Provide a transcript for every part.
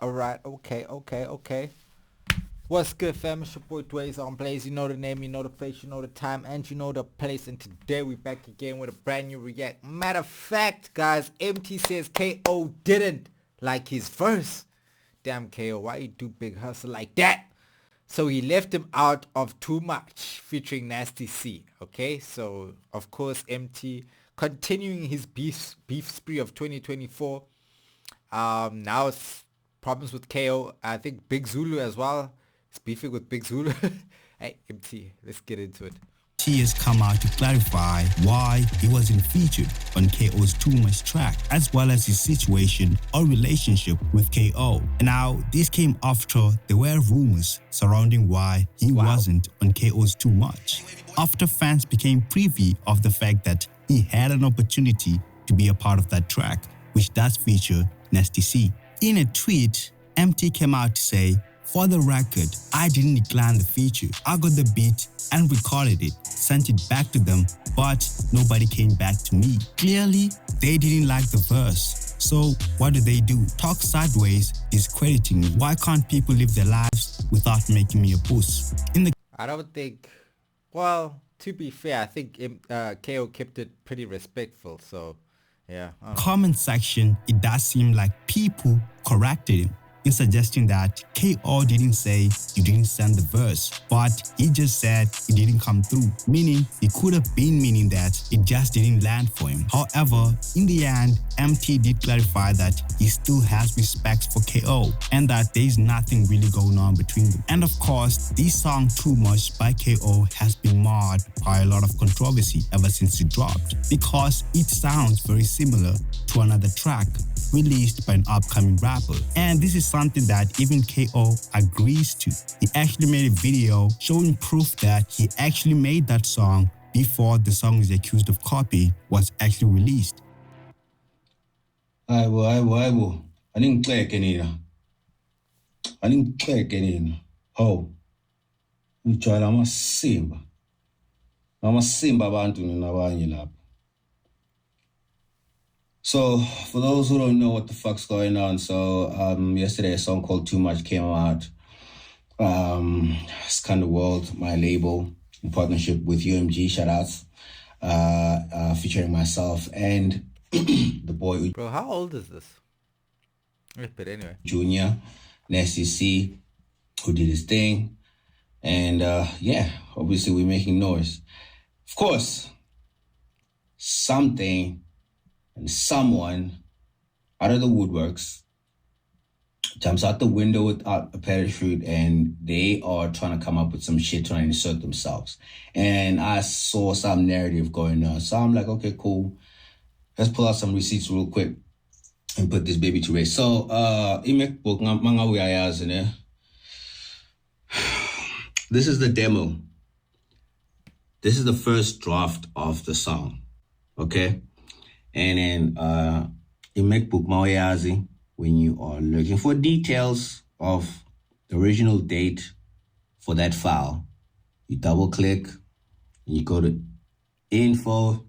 All right. Okay. What's good, fam? It's your boy Dway's on Blaze. You know the name, you know the face, you know the time, and you know the place. And today we back again with a brand new react. Matter of fact, guys, Emtee says KO didn't like his verse. Damn KO, why you do big hustle like that? So he left him out of Too Much featuring Nasty C. Okay, so of course Emtee continuing his beef spree of 2024. Now it's problems with KO. I think Big Zulu as well. He's beefing with Big Zulu. Hey, MT, let's get into it. He has come out to clarify why he wasn't featured on KO's Too Much track, as well as his situation or relationship with KO. Now, this came after there were rumors surrounding why he wasn't on KO's Too Much, after fans became privy of the fact that he had an opportunity to be a part of that track, which does feature Nasty C. In a tweet, Emtee came out to say, "For the record, I didn't decline the feature. I got the beat and recorded it, sent it back to them, but nobody came back to me. Clearly, they didn't like the verse. So what do? Talk sideways, discrediting me. Why can't people live their lives without making me a puss?" I don't think, well, to be fair, I think KO kept it pretty respectful. So, yeah. Comment section, it does seem like people corrected him in suggesting that KO didn't say you didn't send the verse, but he just said it didn't come through, meaning it could have been meaning that it just didn't land for him. However, in the end, Emtee did clarify that he still has respect for KO and that there is nothing really going on between them. And of course, this song Too Much by KO has been marred by a lot of controversy ever since it dropped, because it sounds very similar to another track released by an upcoming rapper. And this is something that even KO agrees to. He actually made a video showing proof that he actually made that song before the song is accused of copy was actually released. Hayibo. Aningixeke nina. Hawu. Ngijwayela amasimba. Amasimba abantu nina abanye lapha. So, for those who don't know what the fuck's going on, so yesterday a song called Too Much came out. Scan the World, my label, in partnership with UMG, shout outs, featuring myself and the boy. Bro, how old is this? But anyway. Junior, Nasty C, who did his thing. And yeah, obviously we're making noise. Of course, something and someone out of the woodworks jumps out the window without a parachute, and they are trying to come up with some shit, trying to insert themselves. And I saw some narrative going on. So I'm like, okay, cool. Let's pull out some receipts real quick and put this baby to rest. So, this is the demo. This is the first draft of the song, okay? And then in MacBook Maoyazi, when you are looking for details of the original date for that file, you double click, and you go to info,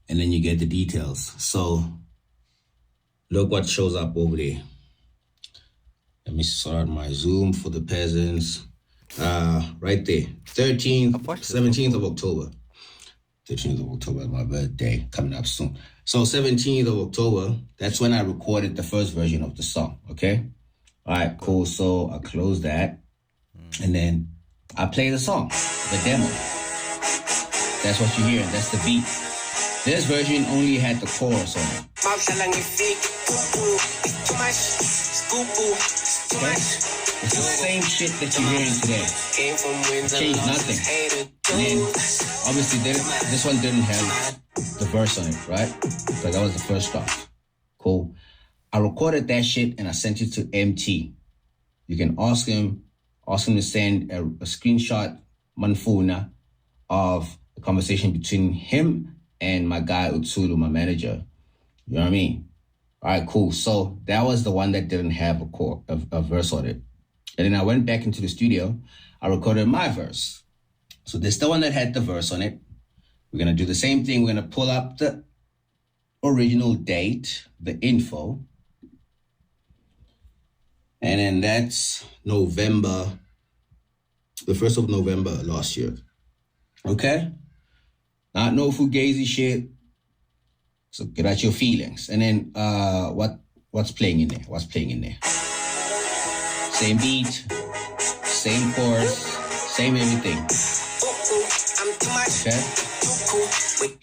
and then you get the details. So look what shows up over there. Let me sort out my zoom for the peasants. Right there, 17th of October. 13th of October is my birthday, coming up soon. So 17th of October, that's when I recorded the first version of the song, okay? All right, cool. So I close that, and then I play the song, the demo. That's what you hear, that's the beat. This version only had the chorus on it. Okay? It's the same shit that you're hearing today. Changed nothing. And then, obviously, this one didn't have the verse on it, right? Because that was the first draft. Cool. I recorded that shit and I sent it to Emtee. You can ask him to send a screenshot, manfuna, of the conversation between him and my guy Utsulu, my manager. You know what I mean? All right, cool. So that was the one that didn't have a verse on it. And then I went back into the studio. I recorded my verse. So this is the one that had the verse on it. We're going to do the same thing. We're going to pull up the original date, the info. And then that's November, the 1st of November last year. Okay? Not no fugazi shit. So get out your feelings. And then what's playing in there? What's playing in there? Same beat, same chorus, same everything. Okay?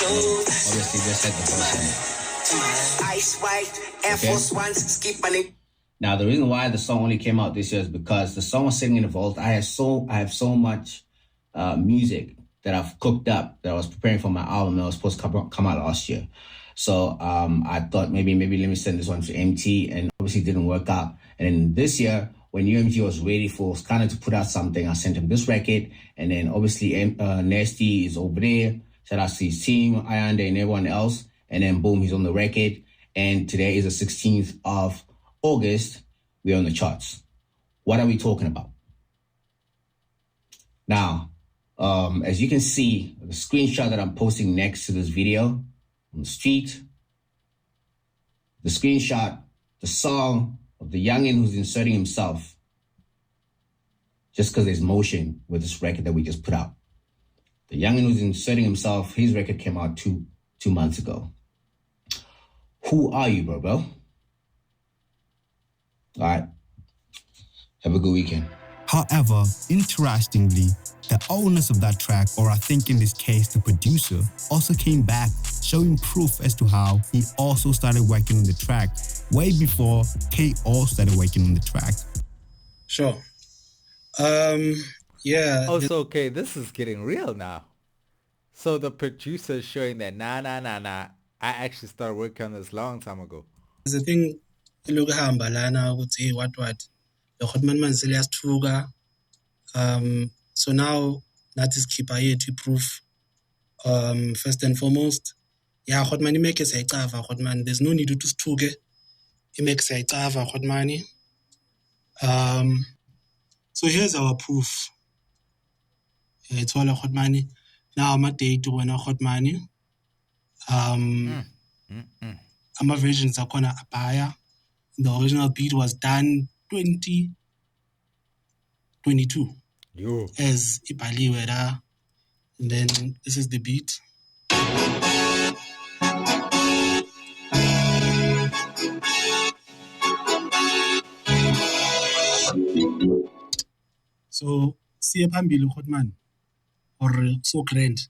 Obviously just like the first one. Okay? Now the reason why the song only came out this year is because the song was sitting in the vault. I have so much music that I've cooked up that I was preparing for my album that was supposed to come out last year. So I thought maybe let me send this one to Emtee, and obviously it didn't work out. And then this year, when UMG was ready for kind of to put out something, I sent him this record, and then obviously Nasty is over there. Shout out to his team, Ayande and everyone else. And then boom, he's on the record. And today is the 16th of August. We're on the charts. What are we talking about? Now, as you can see, the screenshot that I'm posting next to this video on the street, the screenshot, the song of the youngin who's inserting himself just because there's motion with this record that we just put out. The youngin who's inserting himself, his record came out two months ago. Who are you, bro? All right. Have a good weekend. However, interestingly, the owners of that track, or I think in this case the producer, also came back showing proof as to how he also started working on the track way before KO started working on the track. Sure. Yeah. Oh, so okay, this is getting real now. So the producer is showing that nah, I actually started working on this long time ago. There's a thing look hamba lana ukuthi what the hotman man seliyasithuka. So now that is keeper yethu proof. First and foremost, yeah, hotman imeke sayicava hotman. There's no need to sithuke. Imeke sayicava hotman. So here's our proof. It's all a hotman. Now I'm a date when a hotman. My versions are gonna abaya. The original beat was done 2022. Yo. As ibhaliwe la. And then this is the beat. So siye phambili hotman or so grand.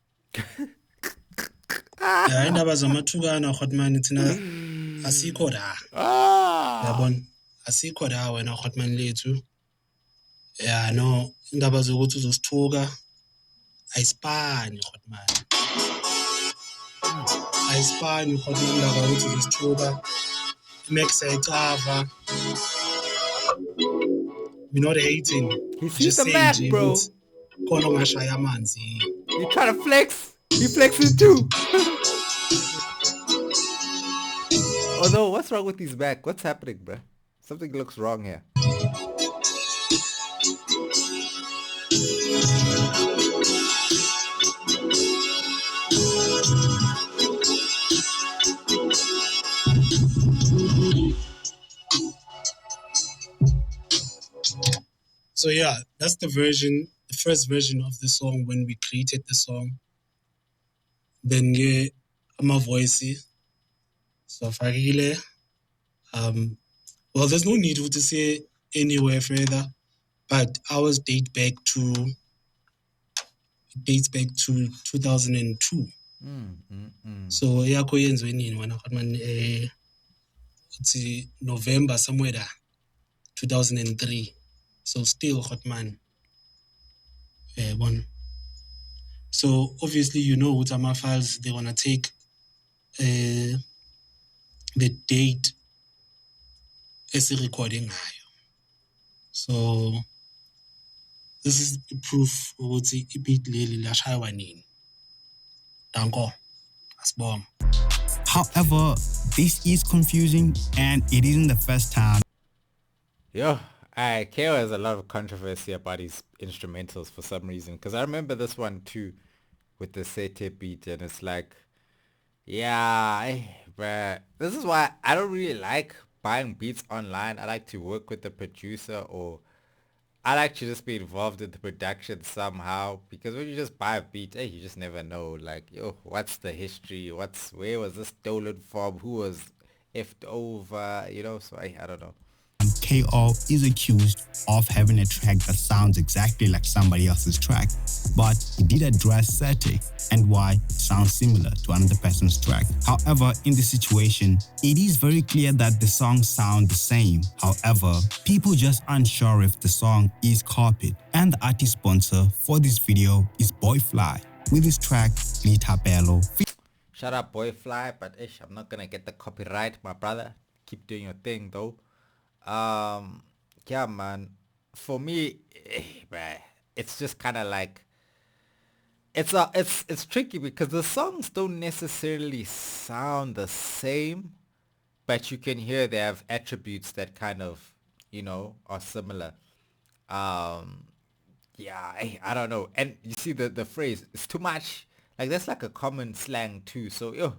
Yeah, indaba zamathukana hotman thina asikho la. Yabona asikho la wena hotman lethu. Yeah, no, indaba zokuthi uzosithuka ayisipani hotman. Ayisipani hotman indaba yokuthi uzosithuka. Max ayicava. We're not hating. He sees the Mac, bro. Khona ongashaya amanzi. You try to flex? He flexes too. Although, what's wrong with his back? What's happening, bro? Something looks wrong here. So yeah, that's the first version of the song when we created the song. Then yeah, my voice. So Fagile. Well, there's no need to say anywhere further, but ours dates back to 2002. So yeah, koyenziwe nini wena man it's November somewhere there, 2003. So still hotman. One. So obviously you know with our files they wanna take the date as a recording high. So this is the proof ukuthi ibit leli lashaywa nini. Danko. Asbom. However, this is confusing and it isn't the first time. Yo, KO has a lot of controversy about his instrumentals for some reason. Because I remember this one too with the Sete beat, and it's like, yeah, bruh, this is why I don't really like buying beats online. I like to work with the producer, or I like to just be involved in the production somehow, because when you just buy a beat, hey, you just never know, like, yo, what's the history? Where was this stolen from? Who was effed over? So I don't know. KO is accused of having a track that sounds exactly like somebody else's track, but he did address Sete and why it sounds similar to another person's track. However, in this situation, it is very clear that the songs sound the same. However, people just unsure if the song is copied. And the artist sponsor for this video is Boyfly with his track Litapelo. Shout out Boy Fly, but ish, I'm not gonna get the copyright, my brother. Keep doing your thing though. Um, yeah, man. For me, bruh, it's just kind of like it's tricky because the songs don't necessarily sound the same, but you can hear they have attributes that kind of are similar. Um, yeah, I don't know. And you see the phrase, it's too much. Like that's like a common slang too. So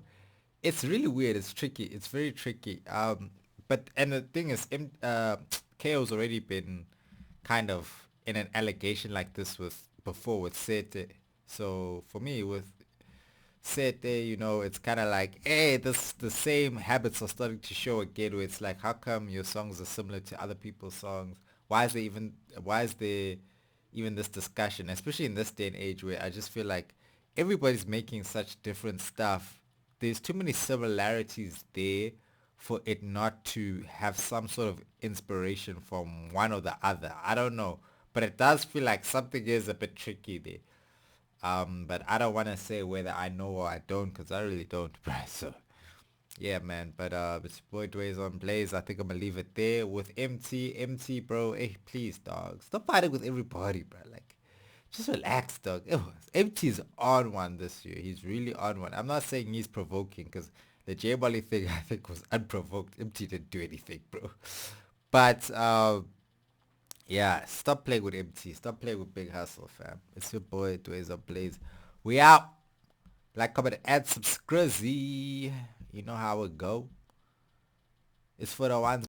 it's really weird. It's tricky. It's very tricky. But and the thing is, KO's already been kind of in an allegation like this with before with Sete. So for me with Sete, it's kind of like, hey, this the same habits are starting to show again. Where it's like, how come your songs are similar to other people's songs? Why is there even this discussion, especially in this day and age where I just feel like everybody's making such different stuff. There's too many similarities there for it not to have some sort of inspiration from one or the other. I don't know, but it does feel like something is a bit tricky there. But I don't want to say whether I know or I don't, because I really don't, bro. So yeah, man. But it's your boy Dway's on Blaze. I think I'm gonna leave it there with Emtee, bro. Hey, please, dog, stop fighting with everybody, bro. Like, just relax, dog. Ew, Emtee's on one this year. He's really on one. I'm not saying he's provoking, because the J Bolly thing I think was unprovoked. Emtee didn't do anything, bro. But yeah, stop playing with Emtee. Stop playing with Big Hustle, fam. It's your boy Dway's on Blaze. We out. Like, comment, add, subscribe. You know how it go. It's for the ones